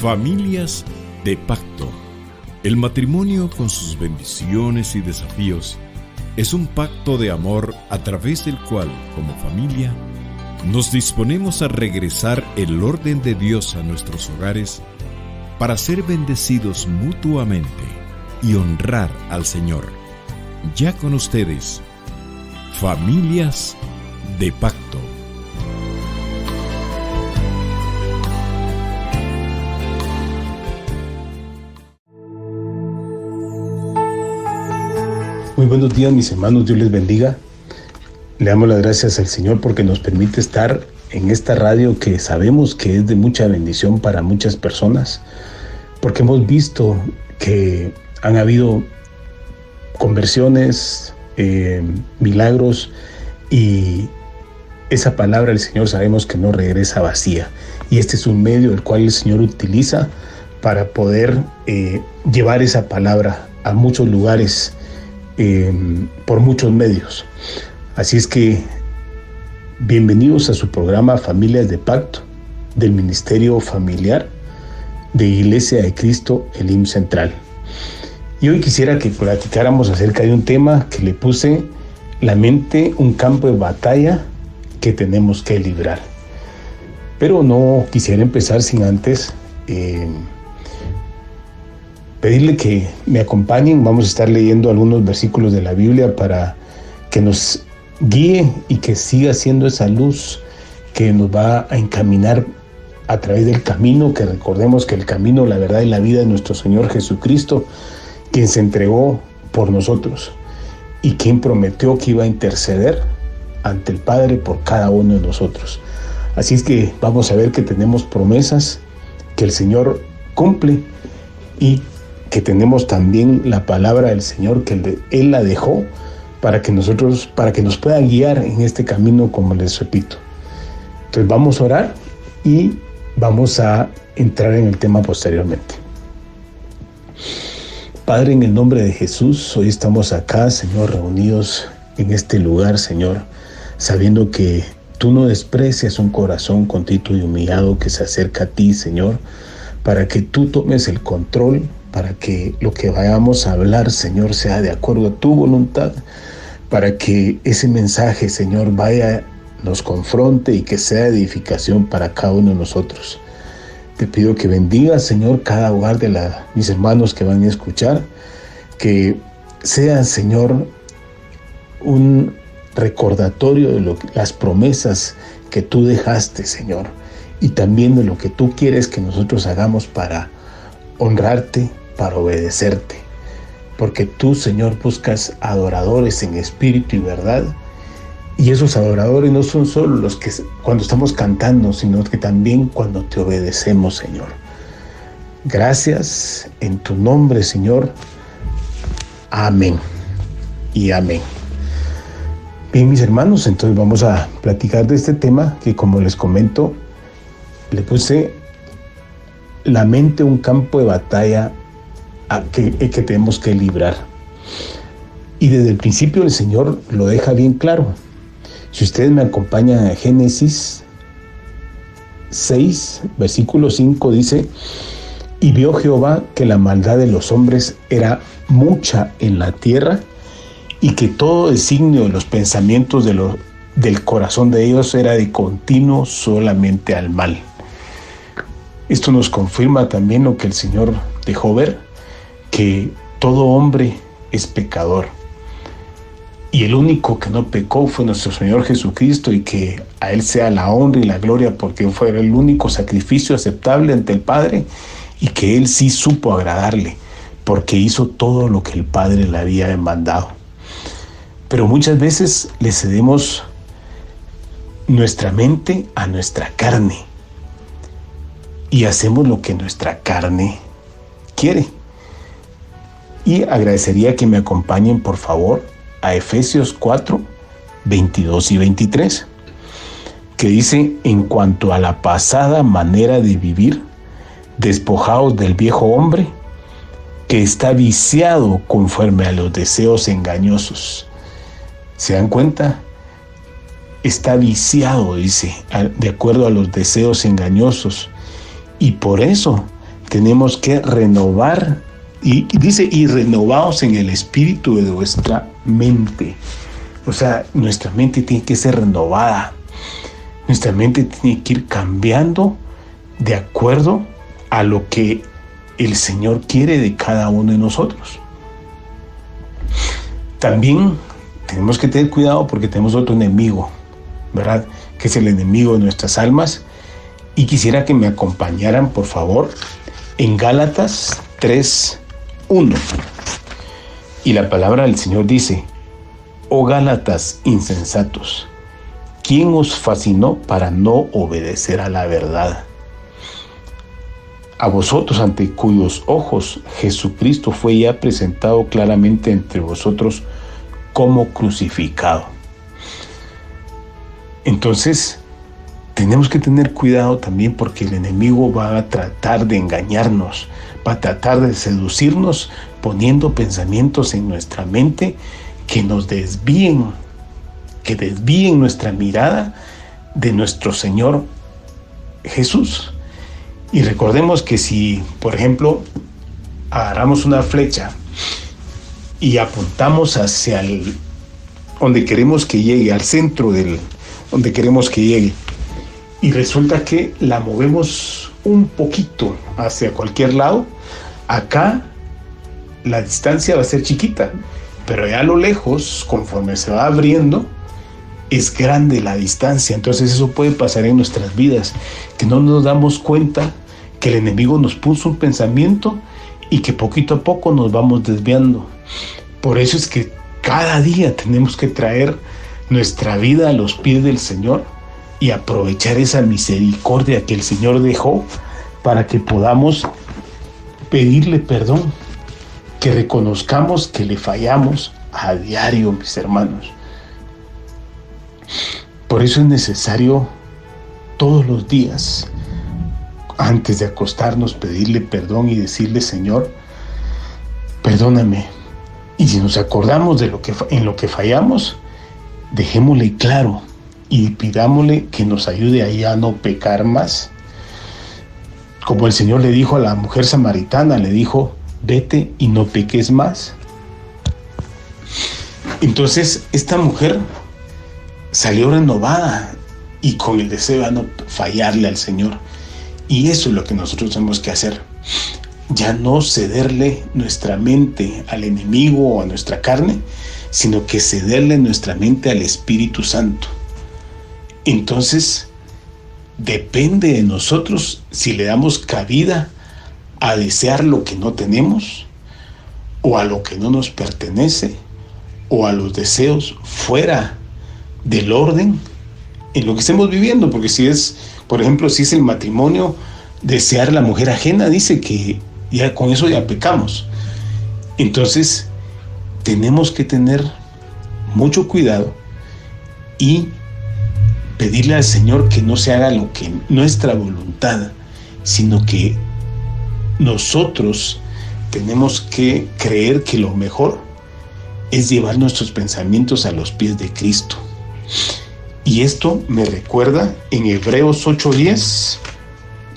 Familias de pacto. El matrimonio, con sus bendiciones y desafíos, es un pacto de amor a través del cual, como familia, nos disponemos a regresar el orden de Dios a nuestros hogares para ser bendecidos mutuamente y honrar al Señor. Ya con ustedes, Familias de Pacto. Muy buenos días, mis hermanos, Dios les bendiga. Le damos las gracias al Señor porque nos permite estar en esta radio que sabemos que es de mucha bendición para muchas personas, porque hemos visto que han habido conversiones, milagros, y esa palabra del Señor sabemos que no regresa vacía, y este es un medio el cual el Señor utiliza para poder llevar esa palabra a muchos lugares, por muchos medios. Así es que bienvenidos a su programa Familias de Pacto del Ministerio Familiar de Iglesia de Cristo Elim Central. Y hoy quisiera que platicáramos acerca de un tema que le puse: la mente, un campo de batalla que tenemos que librar. Pero no quisiera empezar sin antes pedirle que me acompañen. Vamos a estar leyendo algunos versículos de la Biblia para que nos guíe y que siga siendo esa luz que nos va a encaminar a través del camino, que recordemos que el camino, la verdad y la vida es nuestro Señor Jesucristo, quien se entregó por nosotros y quien prometió que iba a interceder ante el Padre por cada uno de nosotros. Así es que vamos a ver que tenemos promesas que el Señor cumple y que tenemos también la palabra del Señor que Él la dejó para que nos pueda guiar en este camino, como les repito. Entonces vamos a orar y vamos a entrar en el tema posteriormente. Padre, en el nombre de Jesús, hoy estamos acá, Señor, reunidos en este lugar, Señor, sabiendo que Tú no desprecias un corazón contrito y humillado que se acerca a Ti, Señor, para que Tú tomes el control, para que lo que vayamos a hablar, Señor, sea de acuerdo a Tu voluntad, para que ese mensaje, Señor, nos confronte y que sea edificación para cada uno de nosotros. Te pido que bendigas, Señor, cada hogar de mis hermanos que van a escuchar, que sea, Señor, un recordatorio de las promesas que Tú dejaste, Señor, y también de lo que Tú quieres que nosotros hagamos para honrarte, para obedecerte, porque Tú, Señor, buscas adoradores en espíritu y verdad, y esos adoradores no son solo los que cuando estamos cantando, sino que también cuando Te obedecemos, Señor. Gracias en Tu nombre, Señor. Amén y amén. Bien, mis hermanos, entonces vamos a platicar de este tema que, como les comento, le puse la mente, un campo de batalla que tenemos que librar. Y desde el principio el Señor lo deja bien claro. Si ustedes me acompañan a Génesis 6, versículo 5, dice: y vio Jehová que la maldad de los hombres era mucha en la tierra, y que todo designio de los pensamientos del corazón de ellos era de continuo solamente al mal. Esto nos confirma también lo que el Señor dejó ver, que todo hombre es pecador. Y el único que no pecó fue nuestro Señor Jesucristo, y que a Él sea la honra y la gloria, porque fue el único sacrificio aceptable ante el Padre, y que Él sí supo agradarle, porque hizo todo lo que el Padre le había demandado. Pero muchas veces le cedemos nuestra mente a nuestra carne, y hacemos lo que nuestra carne quiere. Y agradecería que me acompañen, por favor, a Efesios 4, 22 y 23, que dice: en cuanto a la pasada manera de vivir, despojaos del viejo hombre, que está viciado conforme a los deseos engañosos. ¿Se dan cuenta? Está viciado, dice, de acuerdo a los deseos engañosos. Y por eso tenemos que renovar, y dice, y renovaos en el espíritu de vuestra mente. O sea, nuestra mente tiene que ser renovada. Nuestra mente tiene que ir cambiando de acuerdo a lo que el Señor quiere de cada uno de nosotros. También tenemos que tener cuidado porque tenemos otro enemigo, ¿verdad? Que es el enemigo de nuestras almas. Y quisiera que me acompañaran, por favor, en Gálatas 3:1. Y la palabra del Señor dice: oh Gálatas insensatos, ¿quién os fascinó para no obedecer a la verdad? A vosotros, ante cuyos ojos Jesucristo fue ya presentado claramente entre vosotros como crucificado. Entonces, tenemos que tener cuidado también porque el enemigo va a tratar de engañarnos, va a tratar de seducirnos poniendo pensamientos en nuestra mente que nos desvíen, que desvíen nuestra mirada de nuestro Señor Jesús. Y recordemos que si, por ejemplo, agarramos una flecha y apuntamos hacia donde queremos que llegue, al centro donde queremos que llegue, y resulta que la movemos un poquito hacia cualquier lado, acá la distancia va a ser chiquita, pero ya a lo lejos, conforme se va abriendo, es grande la distancia. Entonces eso puede pasar en nuestras vidas, que no nos damos cuenta que el enemigo nos puso un pensamiento y que poquito a poco nos vamos desviando. Por eso es que cada día tenemos que traer nuestra vida a los pies del Señor y aprovechar esa misericordia que el Señor dejó para que podamos pedirle perdón, que reconozcamos que le fallamos a diario, mis hermanos. Por eso es necesario todos los días, antes de acostarnos, pedirle perdón y decirle: Señor, perdóname. Y si nos acordamos de en lo que fallamos, dejémosle claro y pidámosle que nos ayude a ya no pecar más. Como el Señor le dijo a la mujer samaritana, le dijo: vete y no peques más. Entonces esta mujer salió renovada y con el deseo de no fallarle al Señor. Y eso es lo que nosotros tenemos que hacer. Ya no cederle nuestra mente al enemigo o a nuestra carne, sino que cederle nuestra mente al Espíritu Santo. Entonces, depende de nosotros si le damos cabida a desear lo que no tenemos, o a lo que no nos pertenece, o a los deseos fuera del orden en lo que estemos viviendo. Porque si es, por ejemplo, si es el matrimonio, desear la mujer ajena, dice que ya con eso ya pecamos. Entonces tenemos que tener mucho cuidado y pedirle al Señor que no se haga lo que nuestra voluntad, sino que nosotros tenemos que creer que lo mejor es llevar nuestros pensamientos a los pies de Cristo. Y esto me recuerda en Hebreos 8:10.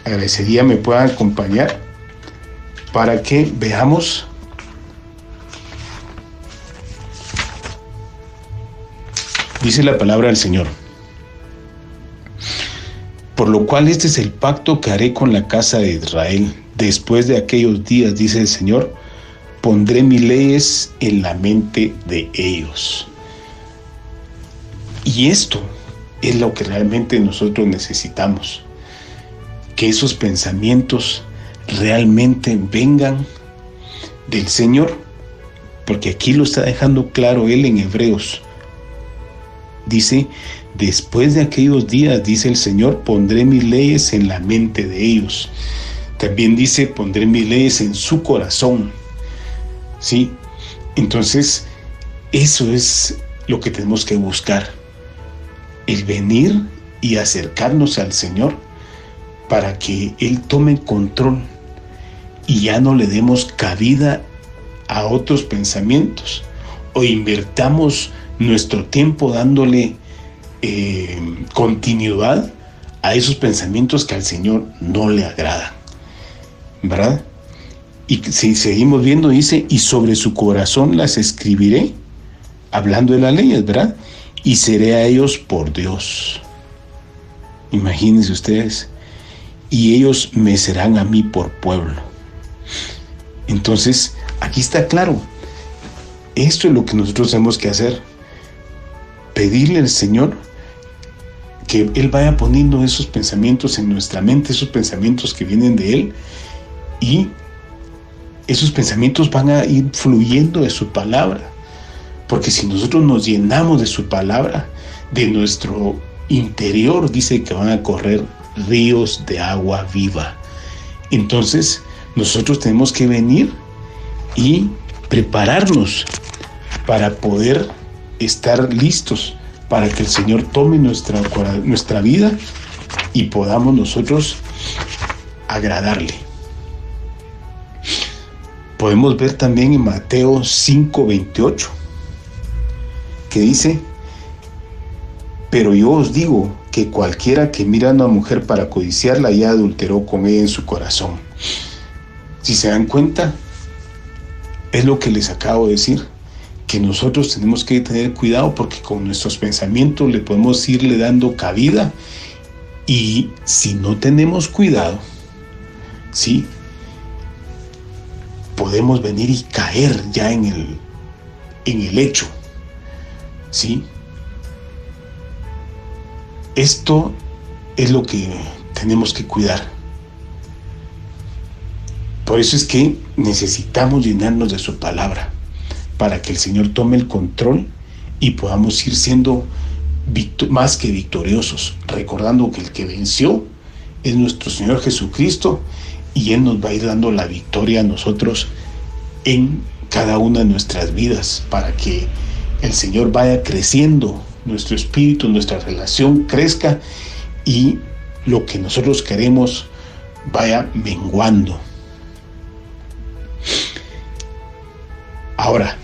Agradecería me puedan acompañar para que veamos dice la palabra del Señor: por lo cual este es el pacto que haré con la casa de Israel. Después de aquellos días, dice el Señor, pondré mis leyes en la mente de ellos. Y esto es lo que realmente nosotros necesitamos, que esos pensamientos realmente vengan del Señor, porque aquí lo está dejando claro Él en Hebreos. Dice: después de aquellos días, dice el Señor, pondré mis leyes en la mente de ellos. También dice: pondré mis leyes en su corazón. ¿Sí? Entonces, eso es lo que tenemos que buscar. El venir y acercarnos al Señor para que Él tome control y ya no le demos cabida a otros pensamientos, o invertamos nuestro tiempo dándole continuidad a esos pensamientos que al Señor no le agradan. ¿verdad? Y si seguimos viendo, dice, y sobre su corazón las escribiré, hablando de las leyes, ¿verdad? Y seré a ellos por Dios. Imagínense ustedes. Y ellos me serán a mí por pueblo. Entonces, aquí está claro. Esto es lo que nosotros tenemos que hacer. Pedirle al Señor que Él vaya poniendo esos pensamientos en nuestra mente, esos pensamientos que vienen de Él, y esos pensamientos van a ir fluyendo de su palabra. Porque si nosotros nos llenamos de su palabra, de nuestro interior, dice que van a correr ríos de agua viva. Entonces, nosotros tenemos que venir y prepararnos para poder estar listos para que el Señor tome nuestra vida y podamos nosotros agradarle. Podemos ver también en Mateo 5:28, que dice: pero yo os digo que cualquiera que mira a una mujer para codiciarla ya adulteró con ella en su corazón. Si se dan cuenta, es lo que les acabo de decir, que nosotros tenemos que tener cuidado, porque con nuestros pensamientos le podemos irle dando cabida, y si no tenemos cuidado, ¿sí?, podemos venir y caer ya en el hecho, ¿sí? Esto es lo que tenemos que cuidar. Por eso es que necesitamos llenarnos de su palabra, para que el Señor tome el control y podamos ir siendo más que victoriosos, recordando que el que venció es nuestro Señor Jesucristo, y Él nos va a ir dando la victoria a nosotros en cada una de nuestras vidas, para que el Señor vaya creciendo nuestro espíritu, nuestra relación crezca, y lo que nosotros queremos vaya menguando. Ahora,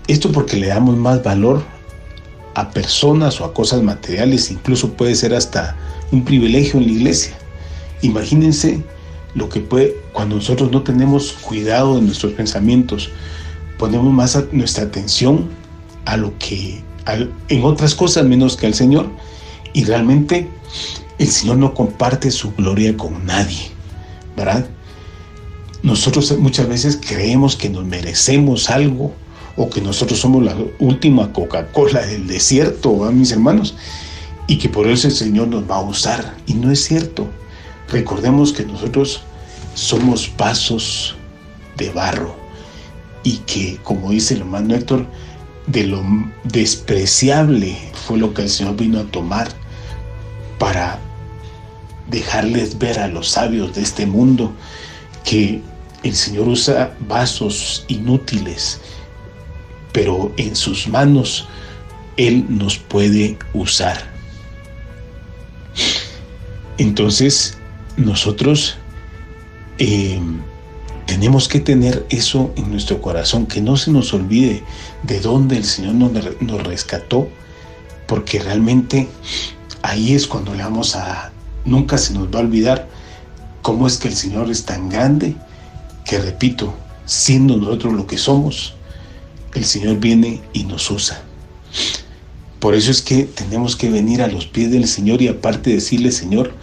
esto porque le damos más valor a personas o a cosas materiales, incluso puede ser hasta un privilegio en la iglesia. Imagínense lo que puede, cuando nosotros no tenemos cuidado de nuestros pensamientos, ponemos más nuestra atención a lo que en otras cosas menos que al Señor, y realmente el Señor no comparte su gloria con nadie, ¿verdad? Nosotros muchas veces creemos que nos merecemos algo, o que nosotros somos la última Coca-Cola del desierto, ¿verdad, mis hermanos? Y que por eso el Señor nos va a usar, y no es cierto. Recordemos que nosotros somos vasos de barro, y que, como dice el hermano Héctor, de lo despreciable fue lo que el Señor vino a tomar para dejarles ver a los sabios de este mundo que el Señor usa vasos inútiles, pero en sus manos Él nos puede usar. Entonces, nosotros tenemos que tener eso en nuestro corazón, que no se nos olvide de dónde el Señor nos rescató, porque realmente ahí es cuando nunca se nos va a olvidar cómo es que el Señor es tan grande, que, repito, siendo nosotros lo que somos, el Señor viene y nos usa. Por eso es que tenemos que venir a los pies del Señor, y aparte decirle: Señor,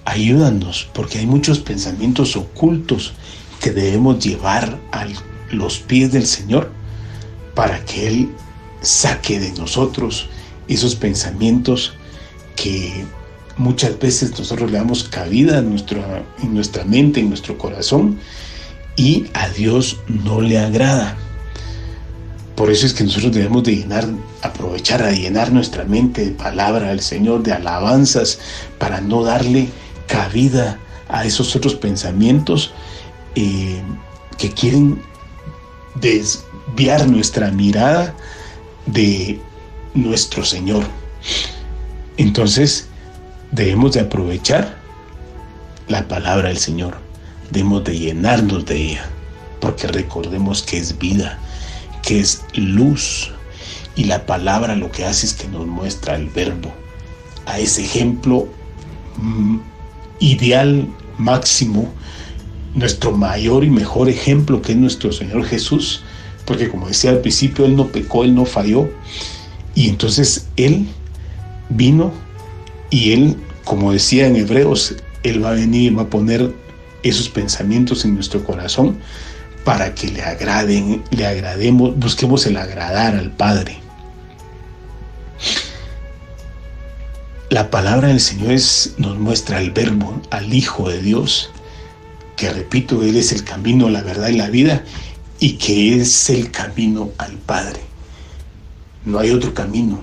ayúdanos, porque hay muchos pensamientos ocultos que debemos llevar a los pies del Señor, para que Él saque de nosotros esos pensamientos que muchas veces nosotros le damos cabida en nuestra mente, en nuestro corazón, y a Dios no le agrada. Por eso es que nosotros debemos de aprovechar a llenar nuestra mente de palabra del Señor, de alabanzas, para no darle cabida a esos otros pensamientos que quieren desviar nuestra mirada de nuestro Señor. Entonces, debemos de aprovechar la palabra del Señor, debemos de llenarnos de ella, porque recordemos que es vida, que es luz, y la palabra lo que hace es que nos muestra el verbo, a ese ejemplo ideal, máximo, nuestro mayor y mejor ejemplo, que es nuestro Señor Jesús, porque como decía al principio, Él no pecó, Él no falló, y entonces Él vino y Él, como decía en Hebreos, Él va a venir y va a poner esos pensamientos en nuestro corazón para que le agrademos, busquemos el agradar al Padre. La palabra del Señor nos muestra al Verbo, al Hijo de Dios, que repito, Él es el camino, la verdad y la vida, y que es el camino al Padre. No hay otro camino.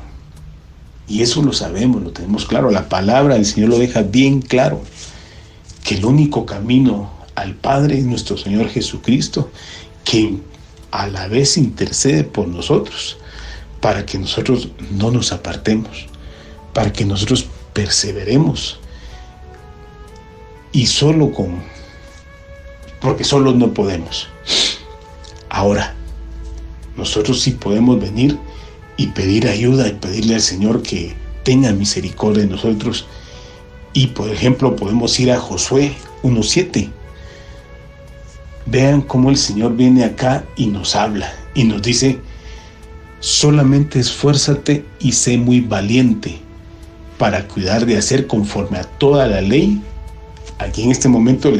Y eso lo sabemos, lo tenemos claro. La palabra del Señor lo deja bien claro, que el único camino al Padre es nuestro Señor Jesucristo, que a la vez intercede por nosotros, para que nosotros no nos apartemos, para que nosotros perseveremos. Y porque solos no podemos. Ahora, nosotros sí podemos venir y pedir ayuda y pedirle al Señor que tenga misericordia de nosotros. Y por ejemplo, podemos ir a Josué 1:7. Vean cómo el Señor viene acá y nos habla y nos dice: solamente esfuérzate y sé muy valiente para cuidar de hacer conforme a toda la ley. Aquí en este momento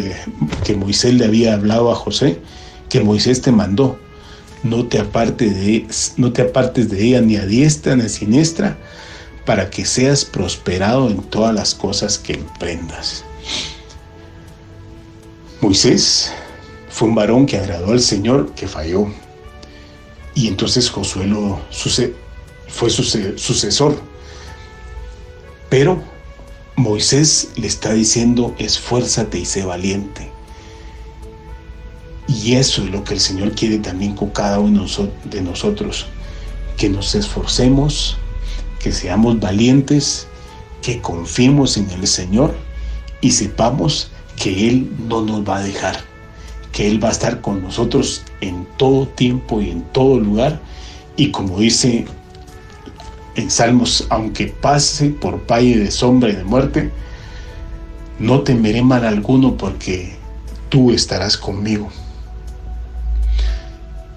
que Moisés le había hablado a José, que Moisés te mandó: no te apartes de ella ni a diestra ni a siniestra, para que seas prosperado en todas las cosas que emprendas. Moisés fue un varón que agradó al Señor, que falló, y entonces Josué fue sucesor. Pero Moisés le está diciendo: esfuérzate y sé valiente. Y eso es lo que el Señor quiere también con cada uno de nosotros, que nos esforcemos, que seamos valientes, que confiemos en el Señor y sepamos que Él no nos va a dejar, que Él va a estar con nosotros en todo tiempo y en todo lugar. Y como dice en Salmos: aunque pase por valle de sombra y de muerte, no temeré mal alguno, porque tú estarás conmigo.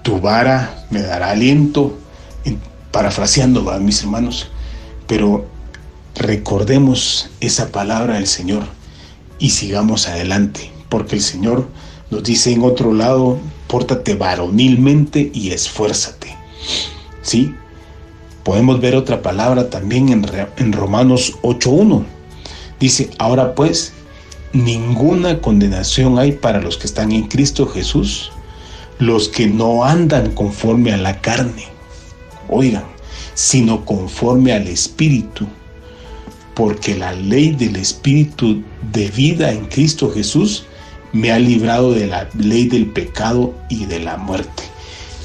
Tu vara me dará aliento, parafraseando, ¿va, mis hermanos? Pero recordemos esa palabra del Señor y sigamos adelante, porque el Señor nos dice en otro lado: pórtate varonilmente y esfuérzate. ¿Sí? Podemos ver otra palabra también en Romanos 8:1. Dice: ahora pues, ninguna condenación hay para los que están en Cristo Jesús, los que no andan conforme a la carne, oigan, sino conforme al Espíritu, porque la ley del Espíritu de vida en Cristo Jesús me ha librado de la ley del pecado y de la muerte.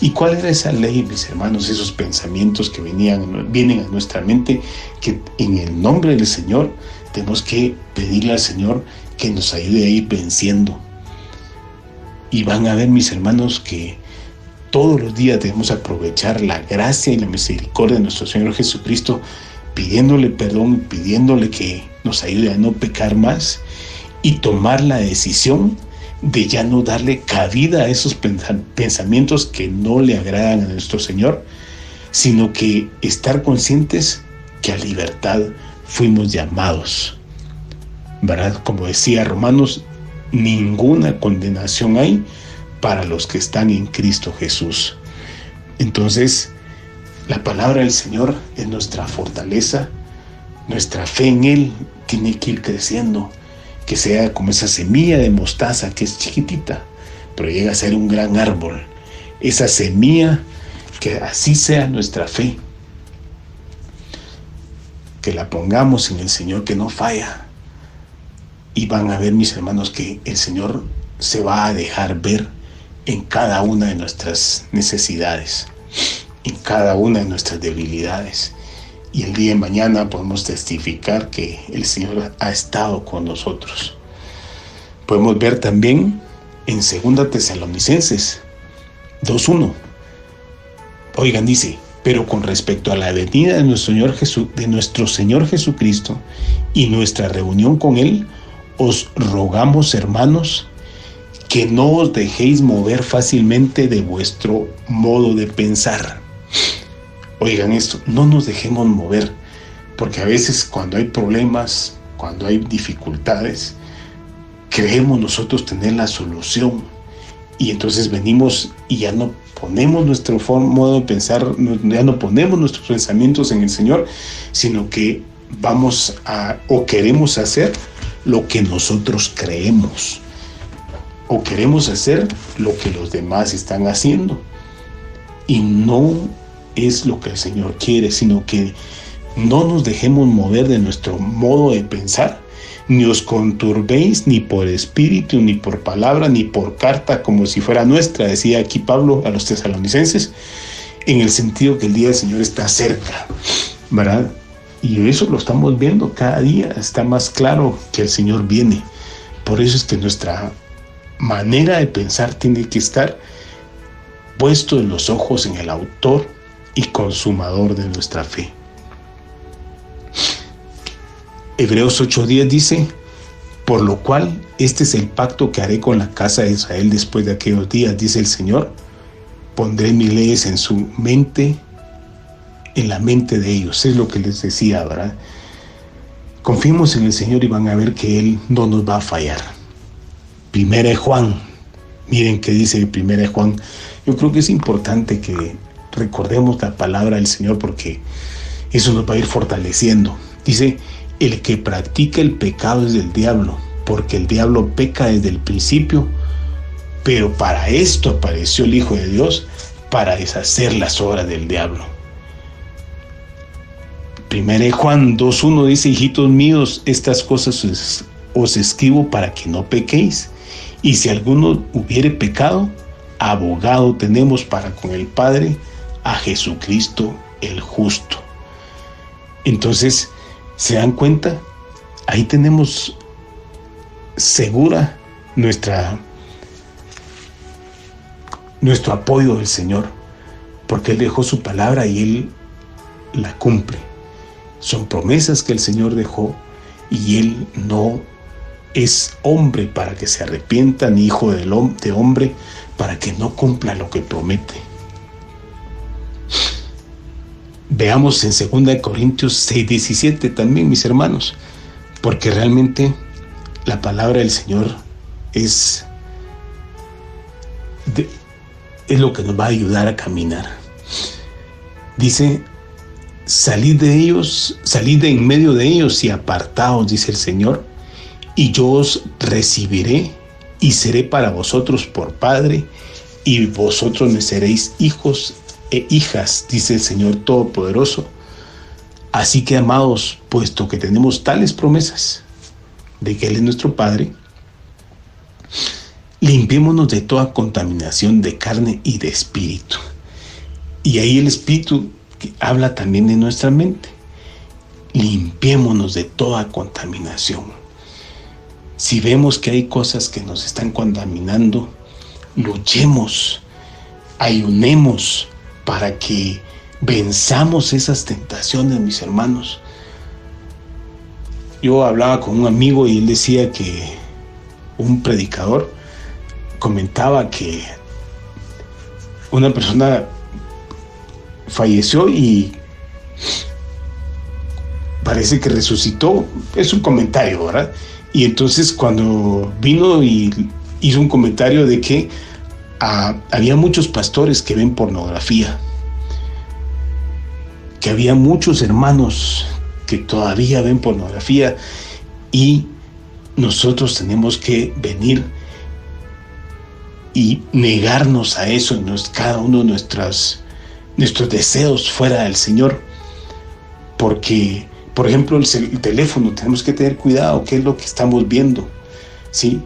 ¿Y cuál era esa ley, mis hermanos? Esos pensamientos que vienen a nuestra mente, que en el nombre del Señor tenemos que pedirle al Señor que nos ayude a ir venciendo. Y van a ver, mis hermanos, que todos los días debemos aprovechar la gracia y la misericordia de nuestro Señor Jesucristo, pidiéndole perdón, pidiéndole que nos ayude a no pecar más y tomar la decisión de ya no darle cabida a esos pensamientos que no le agradan a nuestro Señor, sino que estar conscientes que a libertad fuimos llamados, ¿verdad? Como decía Romanos: ninguna condenación hay para los que están en Cristo Jesús. Entonces, la palabra del Señor es nuestra fortaleza, nuestra fe en Él tiene que ir creciendo, que sea como esa semilla de mostaza que es chiquitita, pero llega a ser un gran árbol. Esa semilla, que así sea nuestra fe, que la pongamos en el Señor, que no falla. Y van a ver, mis hermanos, que el Señor se va a dejar ver en cada una de nuestras necesidades, en cada una de nuestras debilidades. Y el día de mañana podemos testificar que el Señor ha estado con nosotros. Podemos ver también en 2 Tesalonicenses 2:1. Oigan, dice: pero con respecto a la venida de nuestro Señor Jesucristo y nuestra reunión con Él, os rogamos, hermanos, que no os dejéis mover fácilmente de vuestro modo de pensar. Oigan esto, no nos dejemos mover, porque a veces cuando hay problemas, cuando hay dificultades, creemos nosotros tener la solución, y entonces venimos y ya no ponemos nuestro modo de pensar, ya no ponemos nuestros pensamientos en el Señor, sino que vamos a, o queremos hacer lo que nosotros creemos, o queremos hacer lo que los demás están haciendo, y no es lo que el Señor quiere, sino que no nos dejemos mover de nuestro modo de pensar, ni os conturbéis ni por espíritu, ni por palabra, ni por carta como si fuera nuestra, decía aquí Pablo a los tesalonicenses, en el sentido que el día del Señor está cerca, ¿verdad? Y eso lo estamos viendo cada día, está más claro que el Señor viene. Por eso es que nuestra manera de pensar tiene que estar puesto en los ojos en el autor y consumador de nuestra fe. Hebreos 8:10 dice: por lo cual este es el pacto que haré con la casa de Israel después de aquellos días, dice el Señor, pondré mis leyes en su mente, en la mente de ellos. Es lo que les decía, ¿verdad? Confiemos en el Señor y van a ver que Él no nos va a fallar. Primera de Juan, miren qué dice Primera de Juan. Yo creo que es importante que recordemos la palabra del Señor, porque eso nos va a ir fortaleciendo. Dice: el que practica el pecado es del diablo, porque el diablo peca desde el principio, pero para esto apareció el Hijo de Dios, para deshacer las obras del diablo. Primera de Juan 2:1 dice: hijitos míos, estas cosas os escribo para que no pequéis, y si alguno hubiere pecado, abogado tenemos para con el Padre, a Jesucristo el justo. Entonces, ¿se dan cuenta? Ahí tenemos segura nuestro apoyo del Señor, porque Él dejó su palabra y Él la cumple. Son promesas que el Señor dejó, y Él no es hombre para que se arrepienta, ni hijo de hombre para que no cumpla lo que promete. Veamos en 2 Corintios 6:17 también, mis hermanos, porque realmente la palabra del Señor es lo que nos va a ayudar a caminar. Dice: salid de en medio de ellos y apartaos, dice el Señor, y yo os recibiré y seré para vosotros por Padre, y vosotros me seréis hijos e hijas, dice el Señor Todopoderoso. Así que, amados, puesto que tenemos tales promesas de que Él es nuestro Padre, limpiémonos de toda contaminación de carne y de espíritu. Y ahí el Espíritu habla también de nuestra mente. Limpiémonos de toda contaminación. Si vemos que hay cosas que nos están contaminando, luchemos, ayunemos para que venzamos esas tentaciones, mis hermanos. Yo hablaba con un amigo y él decía que un predicador comentaba que una persona falleció y parece que resucitó. Es un comentario, ¿verdad? Y entonces cuando vino y hizo un comentario de que había muchos pastores que ven pornografía, que había muchos hermanos que todavía ven pornografía, y nosotros tenemos que venir y negarnos a eso en cada uno de nuestros deseos fuera del Señor. Porque, por ejemplo, el teléfono, tenemos que tener cuidado qué es lo que estamos viendo, ¿sí?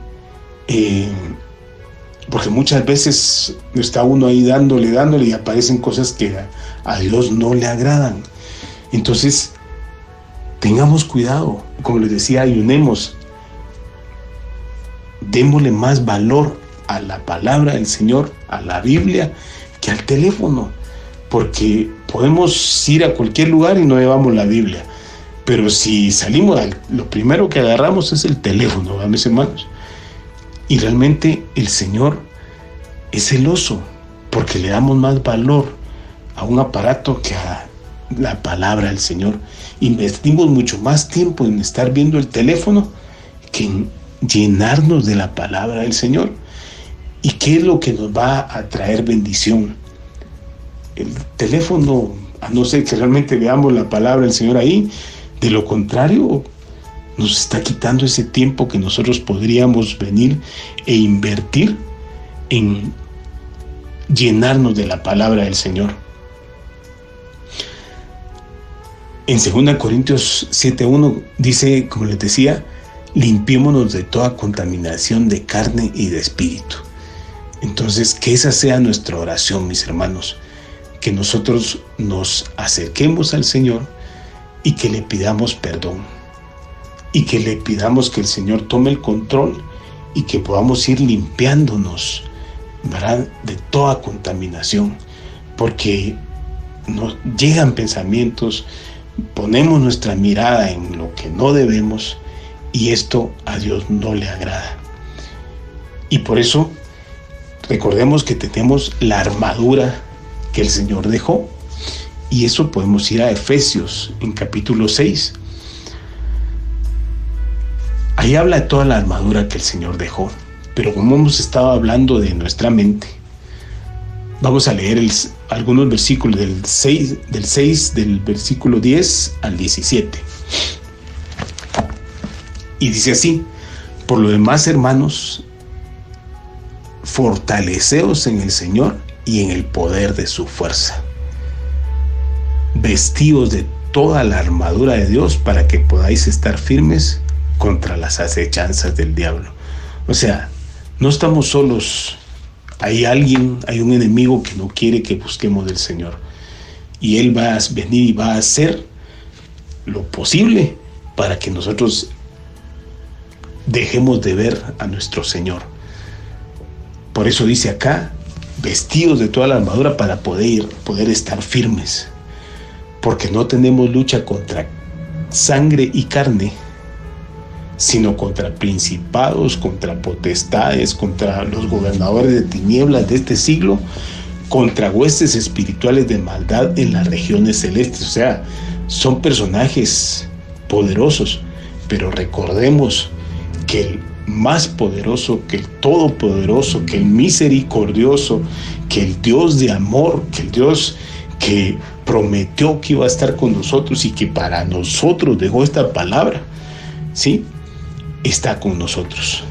Porque muchas veces está uno ahí dándole y aparecen cosas que a Dios no le agradan. Entonces, tengamos cuidado. Como les decía, ayunemos. Démosle más valor a la palabra del Señor, a la Biblia, que al teléfono. Porque podemos ir a cualquier lugar y no llevamos la Biblia. Pero si salimos, lo primero que agarramos es el teléfono, ¿verdad, mis hermanos? Y realmente el Señor es celoso porque le damos más valor a un aparato que a la palabra del Señor. Investimos mucho más tiempo en estar viendo el teléfono que en llenarnos de la palabra del Señor. ¿Y qué es lo que nos va a traer bendición? El teléfono, a no ser que realmente veamos la palabra del Señor ahí, de lo contrario, nos está quitando ese tiempo que nosotros podríamos venir e invertir en llenarnos de la palabra del Señor. En 2 Corintios 7:1 dice, como les decía, limpiémonos de toda contaminación de carne y de espíritu. Entonces, que esa sea nuestra oración, mis hermanos, que nosotros nos acerquemos al Señor y que le pidamos perdón, y que le pidamos que el Señor tome el control y que podamos ir limpiándonos, ¿verdad?, de toda contaminación, porque nos llegan pensamientos, ponemos nuestra mirada en lo que no debemos y esto a Dios no le agrada. Y por eso recordemos que tenemos la armadura que el Señor dejó, y eso podemos ir a Efesios en capítulo 6. Ahí habla de toda la armadura que el Señor dejó, pero como hemos estado hablando de nuestra mente, vamos a leer algunos versículos del 6 del versículo 10 al 17. Y dice así: por lo demás, hermanos, fortaleceos en el Señor y en el poder de su fuerza. Vestíos de toda la armadura de Dios para que podáis estar firmes contra las acechanzas del diablo. O sea, no estamos solos. Hay un enemigo que no quiere que busquemos del Señor. Y Él va a venir y va a hacer lo posible para que nosotros dejemos de ver a nuestro Señor. Por eso dice acá, vestidos de toda la armadura para poder estar firmes. Porque no tenemos lucha contra sangre y carne, sino contra principados, contra potestades, contra los gobernadores de tinieblas de este siglo, contra huestes espirituales de maldad en las regiones celestes. O sea, son personajes poderosos, pero recordemos que el más poderoso, que el todopoderoso, que el misericordioso, que el Dios de amor, que el Dios que prometió que iba a estar con nosotros y que para nosotros dejó esta palabra, ¿sí?, está con nosotros.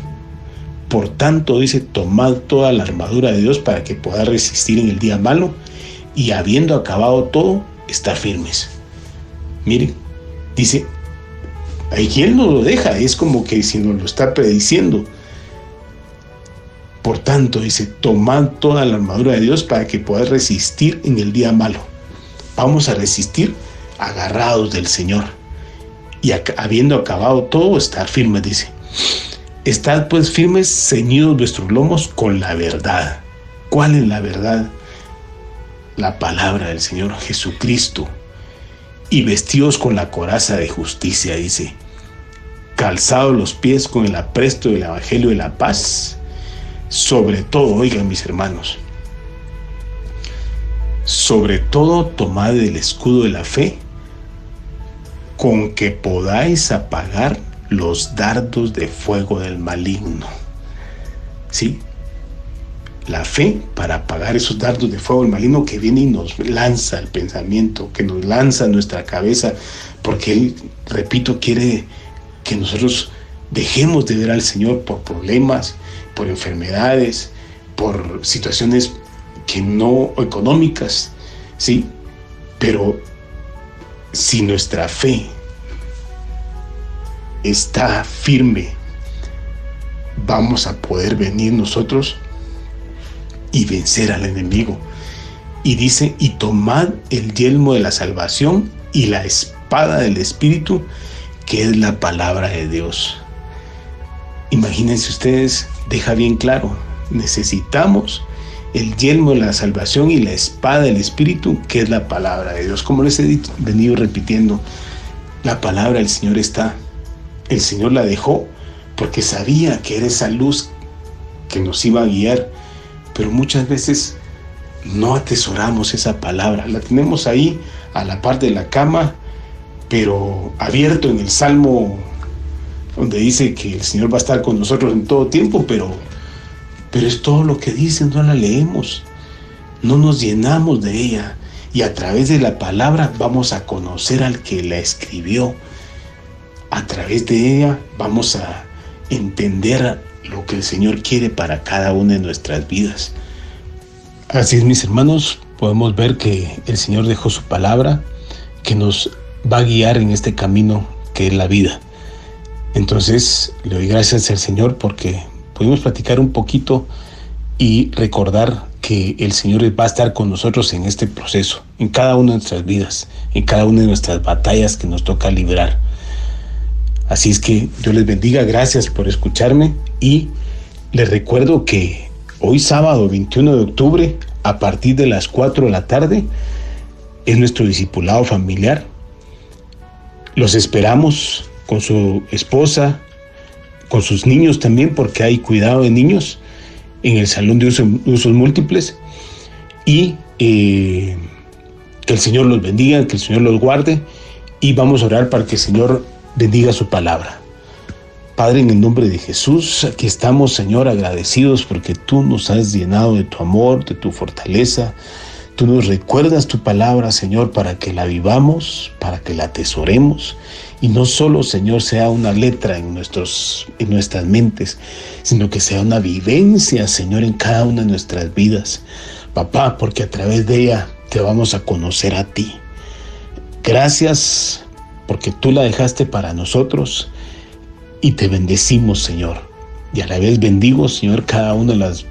Por tanto, dice, tomad toda la armadura de Dios para que podáis resistir en el día malo y habiendo acabado todo, estar firmes. Miren, dice, aquí Él nos lo deja, es como que si nos lo está prediciendo. Por tanto, dice, tomad toda la armadura de Dios para que podáis resistir en el día malo. Vamos a resistir agarrados del Señor. Y habiendo acabado todo, estar firmes, dice. Estad pues firmes, ceñidos vuestros lomos con la verdad. ¿Cuál es la verdad? La palabra del Señor Jesucristo. Y vestidos con la coraza de justicia, dice. Calzados los pies con el apresto del evangelio de la paz. Sobre todo, oigan mis hermanos, sobre todo tomad el escudo de la fe, con que podáis apagar los dardos de fuego del maligno. ¿Sí? La fe para apagar esos dardos de fuego del maligno que viene y nos lanza el pensamiento, que nos lanza nuestra cabeza, porque Él, repito, quiere que nosotros dejemos de ver al Señor por problemas, por enfermedades, por situaciones que no económicas, ¿sí? Pero si nuestra fe está firme, vamos a poder venir nosotros y vencer al enemigo. Y dice, y tomad el yelmo de la salvación y la espada del Espíritu, que es la palabra de Dios. Imagínense ustedes, deja bien claro, necesitamos el yelmo de la salvación y la espada del Espíritu, que es la palabra de Dios. Como les he venido repitiendo, la palabra del Señor está. El Señor la dejó porque sabía que era esa luz que nos iba a guiar, pero muchas veces no atesoramos esa palabra. La tenemos ahí a la par de la cama, pero abierto en el Salmo, donde dice que el Señor va a estar con nosotros en todo tiempo, pero es todo lo que dice, no la leemos, no nos llenamos de ella, y a través de la palabra vamos a conocer al que la escribió. A través de ella vamos a entender lo que el Señor quiere para cada una de nuestras vidas. Así es, mis hermanos, podemos ver que el Señor dejó su palabra que nos va a guiar en este camino que es la vida. Entonces, le doy gracias al Señor porque pudimos platicar un poquito y recordar que el Señor va a estar con nosotros en este proceso, en cada una de nuestras vidas, en cada una de nuestras batallas que nos toca librar. Así es que Dios les bendiga, gracias por escucharme, y les recuerdo que hoy sábado 21 de octubre, a partir de las 4 de la tarde, es nuestro discipulado familiar. Los esperamos con su esposa, con sus niños también, porque hay cuidado de niños en el salón de usos múltiples, y que el Señor los bendiga, que el Señor los guarde, y vamos a orar para que el Señor bendiga su palabra. Padre, en el nombre de Jesús, aquí estamos, Señor, agradecidos porque tú nos has llenado de tu amor, de tu fortaleza. Tú nos recuerdas tu palabra, Señor, para que la vivamos, para que la atesoremos, y no solo, Señor, sea una letra en nuestras mentes, sino que sea una vivencia, Señor, en cada una de nuestras vidas. Papá, porque a través de ella te vamos a conocer a ti. Gracias porque tú la dejaste para nosotros, y te bendecimos, Señor. Y a la vez bendigo, Señor, cada una de las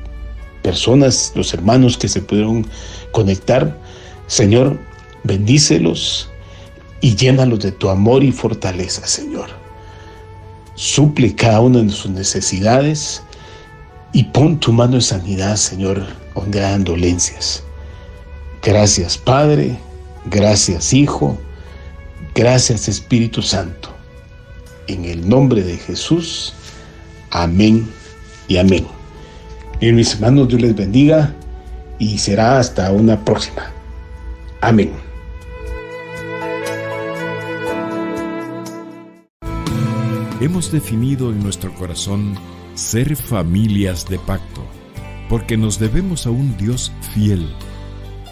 personas, los hermanos que se pudieron conectar. Señor, bendícelos y llénalos de tu amor y fortaleza, Señor. Suple cada una de sus necesidades y pon tu mano de sanidad, Señor, donde hayan dolencias. Gracias, Padre. Gracias, Hijo. Gracias, Espíritu Santo. En el nombre de Jesús. Amén y amén. Bien, mis hermanos, Dios les bendiga y será hasta una próxima. Amén. Hemos definido en nuestro corazón ser familias de pacto, porque nos debemos a un Dios fiel,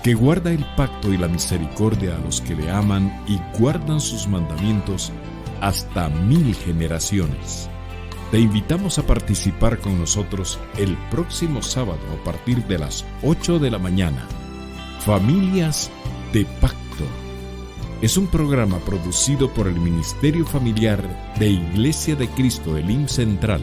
que guarda el pacto y la misericordia a los que le aman y guardan sus mandamientos hasta 1000 generaciones. Te invitamos a participar con nosotros el próximo sábado a partir de las 8 de la mañana. Familias de Pacto. Es un programa producido por el Ministerio Familiar de Iglesia de Cristo Elim Central.